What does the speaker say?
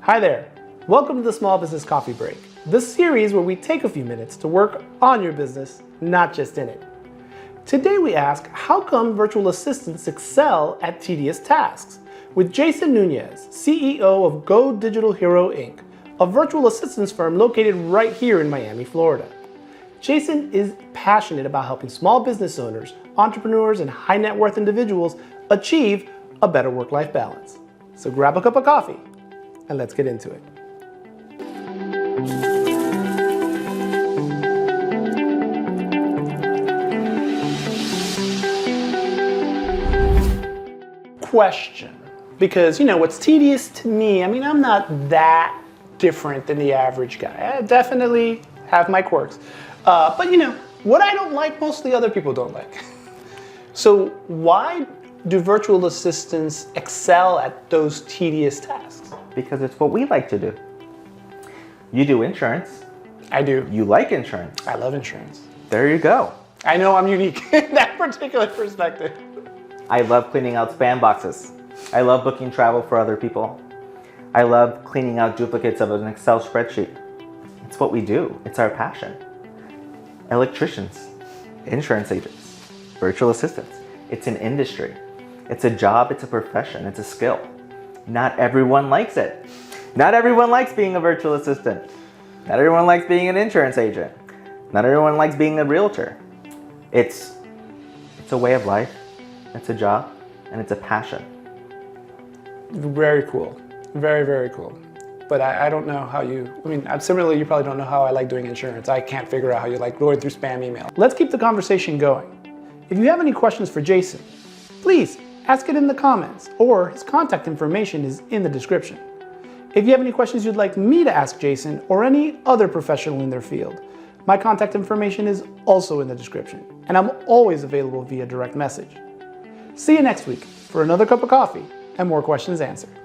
Hi there. Welcome to the Small Business Coffee Break, the series where we take a few minutes to work on your business, not just in it. Today we ask, how come virtual assistants excel at tedious tasks? With Jason Nuñez, CEO of Go Digital Hero Inc., a virtual assistance firm located right here in Miami, Florida. Jason is passionate about helping small business owners, entrepreneurs, and high net worth individuals achieve a better work-life balance. So grab a cup of coffee and let's get into it. Question, because what's tedious to me, I'm not that different than the average guy. I definitely have my quirks, but what I don't like, mostly other people don't like. So why do virtual assistants excel at those tedious tasks? Because it's what we like to do. You do insurance. I do. You like insurance. I love insurance. There you go. I know I'm unique in that particular perspective. I love cleaning out spam boxes. I love booking travel for other people. I love cleaning out duplicates of an Excel spreadsheet. It's what we do. It's our passion. Electricians, insurance agents, virtual assistants. It's an industry. It's a job, it's a profession, it's a skill. Not everyone likes it. Not everyone likes being a virtual assistant. Not everyone likes being an insurance agent. Not everyone likes being a realtor. It's a way of life, it's a job, and it's a passion. Very cool. Very, very cool. But I don't know how similarly, you probably don't know how I like doing insurance. I can't figure out how you like going through spam email. Let's keep the conversation going. If you have any questions for Jason, please ask it in the comments, or his contact information is in the description. If you have any questions you'd like me to ask Jason or any other professional in their field, my contact information is also in the description, and I'm always available via direct message. See you next week for another cup of coffee and more questions answered.